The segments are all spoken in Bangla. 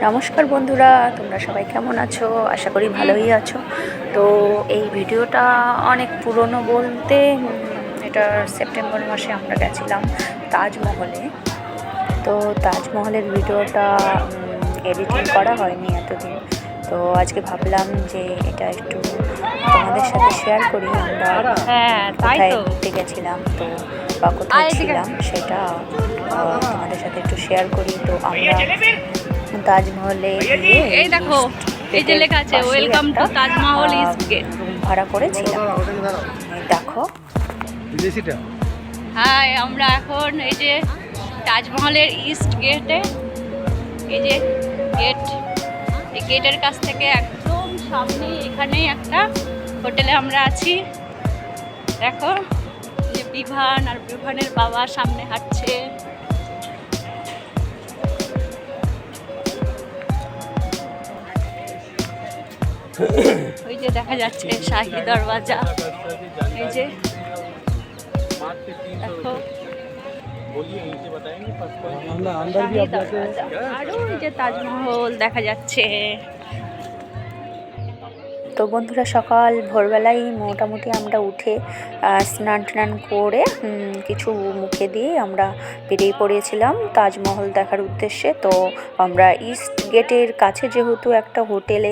নমস্কার বন্ধুরা, তোমরা সবাই কেমন আছো? আশা করি ভালোই আছো। তো এই ভিডিওটা অনেক পুরনো বলতে এটা সেপ্টেম্বর মাসে আমরা গেছিলাম তাজমহলে। তো তাজমহলের ভিডিওটা এডিটিং করা হয়নি এতদিন। তো আজকে ভাবলাম যে এটা একটু তোমাদের সাথে শেয়ার করি। আমরা কোথায় ঘুরতে গেছিলাম তো বা কোথায় ছিলাম সেটা তোমাদের সাথে একটু শেয়ার করি। তো আমরা তাজমহলে গিয়ে এই দেখো, এই যে লেখা আছে welcome to Taj Mahal east gate. Room ভাড়া করেছিলাম। দেখো বিদেশিটা। হ্যাঁ, আমরা এখন এই যে তাজমহলের ইস্ট গেটে, এই যে গেট, এই গেটের কাছ থেকে একদম সামনে এখানেই একটা হোটেলে আমরা আছি। দেখো যে বিভান আর বিভানের বাবা সামনে হাঁটছে। ওই যে দেখা যাচ্ছে শাহী দরওয়াজা, এই যে দেখো শাহী দরওয়াজা, আরো ওই যে তাজমহল দেখা যাচ্ছে। তো বন্ধুরা, সকাল ভোরবেলায় মোটামুটি আমরা উঠে স্নান টান করে কিছু মুখে দিয়ে আমরা বেরিয়ে পড়েছিলাম তাজমহল দেখার উদ্দেশ্যে। তো আমরা ইস্ট গেটের কাছে যেহেতু একটা হোটেলে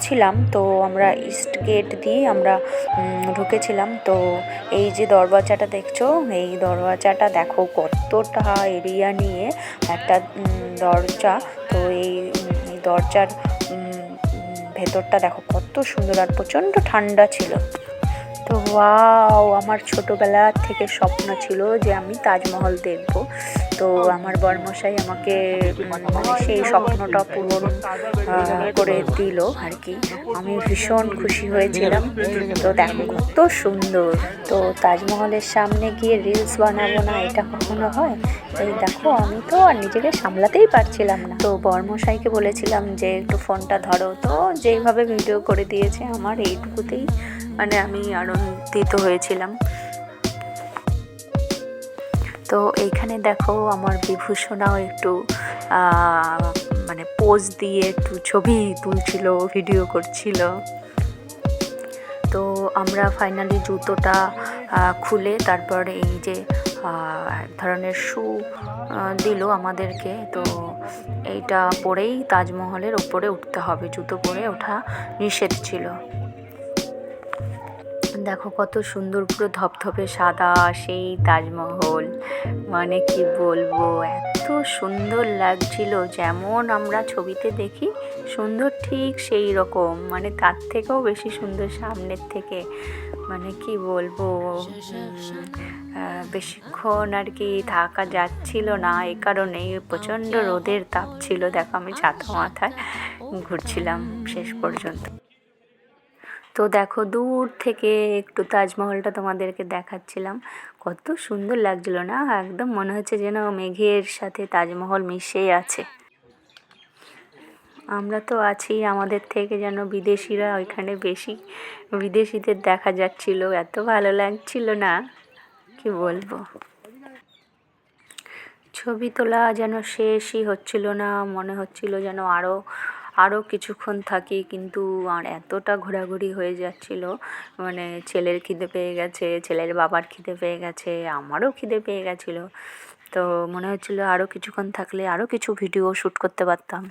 ছিলাম, তো আমরা ইস্ট গেট দিয়ে আমরা ঢুকেছিলাম। তো এই যে দরওয়াজাটা দেখছো, এই দরওয়াজাটা দেখো কতটা এরিয়া নিয়ে একটা দরজা। তো এই দরজার ভেতরটা দেখো কত সুন্দর আর প্রচণ্ড ঠান্ডা ছিল। তো ওয়াও, আমার ছোটোবেলা থেকে স্বপ্ন ছিল যে আমি তাজমহল দেখব। তো আমার বরমশাই আমাকে মানে সেই স্বপ্নটা পূরণ করে দিল আর কি। আমি ভীষণ খুশি হয়েছিলাম। তো দেখো কত সুন্দর। তো তাজমহলের সামনে গিয়ে রিলস বানাবো না, এটা কখনো হয়? এই দেখো, আমি তো আর নিজেকে সামলাতেই পারছিলাম না। তো বরমশাইকে বলেছিলাম যে একটু ফোনটা ধরো, তো যেইভাবে ভিডিও করে দিয়েছে আমার এইটুকুতেই মানে আমি আনন্দিত হয়েছিলাম। তো এইখানে দেখো আমার বিভূষণাও একটু মানে পোজ দিয়ে একটু ছবি তুলছিল, ভিডিও করছিল। তো আমরা ফাইনালি জুতোটা খুলে তারপর এই যে এক ধরনের শু দিল আমাদেরকে। তো এইটা পরেই তাজমহলের ওপরে উঠতে হবে, জুতো পরে ওঠা নিষেধ ছিল। দেখো কত সুন্দর, পুরো ধপধপে সাদা সেই তাজমহল, মানে কি বলবো, এত সুন্দর লাগছিল। যেমন আমরা ছবিতে দেখি সুন্দর, ঠিক সেই রকম, মানে তার থেকেও বেশি সুন্দর সামনের থেকে। মানে কি বলবো, বেশিক্ষণ আর কি থাকা যাচ্ছিল না, এই কারণেই প্রচণ্ড রোদের তাপ ছিল। দেখো আমি ছাতা মাথায় ঘুরছিলাম শেষ পর্যন্ত। তো দেখো দূর থেকে একটু তাজমহলটা তোমাদেরকে দেখাচ্ছিলাম, কত সুন্দর লাগছিল না? একদম মনে হচ্ছে যেন মেঘের সাথে তাজমহল মিশেই আছে। আমরা তো আছি, আমাদের থেকে যেন বিদেশিরা ওইখানে বেশি, বিদেশিদের দেখা যাচ্ছিল, এত ভালো লাগছিল না কি বলবো। ছবি তোলা যেন শেষই হচ্ছিল না, মনে হচ্ছিল যেন আরও কিছুক্ষণ থাকি, কিন্তু আর এতটা ঘোরাঘুরি হয়ে যাচ্ছিল। মানে ছেলের খিদে পেয়ে গেছে, ছেলের বাবার খিদে পেয়ে গেছে, আমারও খিদে পেয়ে গেছিলো। তো মনে হচ্ছিলো আরও কিছুক্ষণ থাকলে আরও কিছু ভিডিও শ্যুট করতে পারতাম।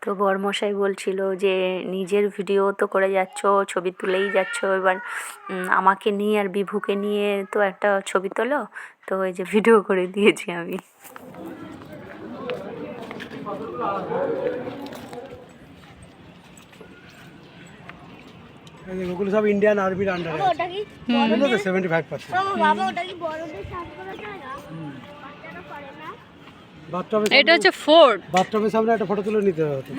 তো বরমশাই বলছিল যে নিজের ভিডিও তো করে যাচ্ছ, ছবি তুলেই যাচ্ছ, এবার আমাকে নিয়ে আর বিভুকে নিয়ে তো একটা ছবি তোলো। তো এই যে ভিডিও করে দিয়েছি আমি। ওগুলো সব ইন্ডিয়ান আর্মির আন্ডারে আছে। 75%। এটা হচ্ছে ফোর্ট। বাথটবের সামনে একটা ফটো তুলে নিতে হতো।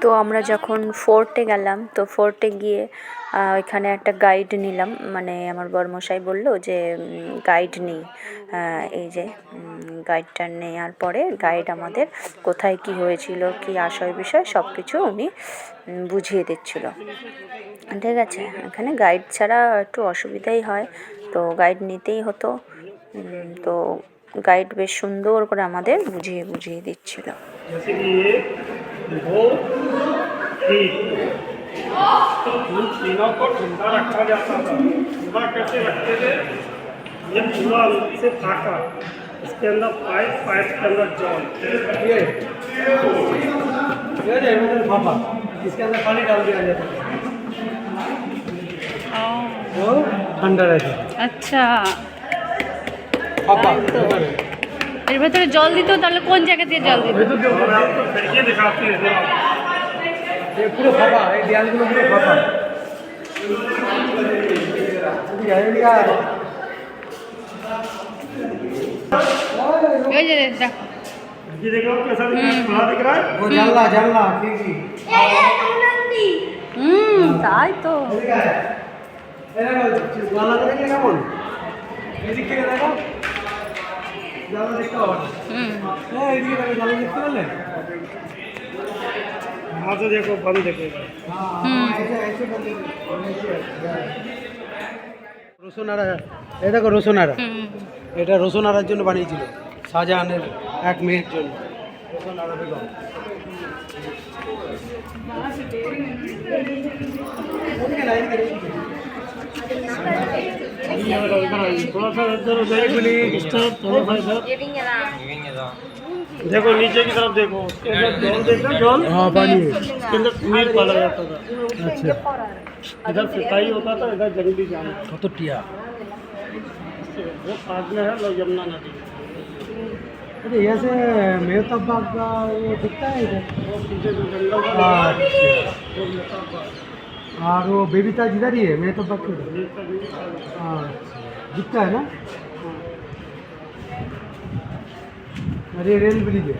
তো আমরা যখন ফোর্টে গেলাম, তো ফোর্টে গিয়ে ওইখানে একটা গাইড নিলাম। মানে আমার বরমশাই বলল যে গাইড নেই, এই যে গাইডটা নেওয়ার পরে গাইড আমাদের কোথায় কি হয়েছিল, কি আশয় বিষয় সব কিছু উনি বুঝিয়ে দিচ্ছিল। ঠিক আছে, এখানে গাইড ছাড়া একটু অসুবিধাই হয়, তো গাইড নিতেই হতো। তো গাইড বেশ সুন্দর করে আমাদের বুঝিয়ে বুঝিয়ে দিচ্ছিল। जैसे कि ये 2 3 इन तीनों को ठंडा रखा जाता था। ठंडा कैसे रखते थे? ये पूरा अंदर से फाका, इसके अंदर पाइप के अंदर जल, ये फाका, इसके अंदर पानी डाल दिया जाता है, वो ठंडा रहता है। আচ্ছা, फाका এর ভেতরে জল দিত, তাহলে কোন জায়গা দিয়ে জল দিত? आपको खिड़की दिखाते हैं, ये पूरा फाका, ये दीवार पूरा फाका। ওই যে দেখো, ये देखो कैसा दिख रहा है? वो जलना खिड़की। তাই তো। জানলা দেখলে কেমন? এদিক থেকে দেখো, জানলা দেখতে পাবো। হ্যাঁ, এদিকে দেখো, জানলা দেখতে পারলে? हाँ तो देखो बंद देखेगा। রসুনারা, এই দেখো রসুনারা, এটা রসুনারার জন্য বানিয়েছিল শাহজাহানের এক মেয়ের জন্য। রসুনারা বেগম। थोड़ा सा इधर उधर देखो, नीचे की तरफ देखो, जल देखो, जल। हाँ, पानी इसके अंदर मीर पाला जाता था। अच्छा, इधर सिपाही होता था, इधर जंगली जानवर। तो टिया वो पास में है यमुना नदी। अरे ऐसे मेहता बाग का वो दिखता है इधर, वो पीछे जो जंगल है। और वो बेबी ताज इधर ही है, मेहता बाग के उधर। हाँ, दिखता है ना। अरे रेल ब्रिज है।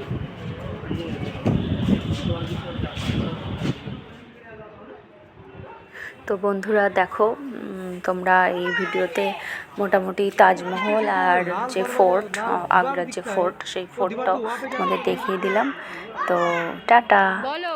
তো বন্ধুরা দেখো, তোমরা এই ভিডিওতে মোটামুটি তাজমহল আর যে ফোর্ট, আগ্রার যে ফোর্ট, সেই ফোর্টটাও তোমাদের দেখিয়ে দিলাম। তো টাটা। বলো।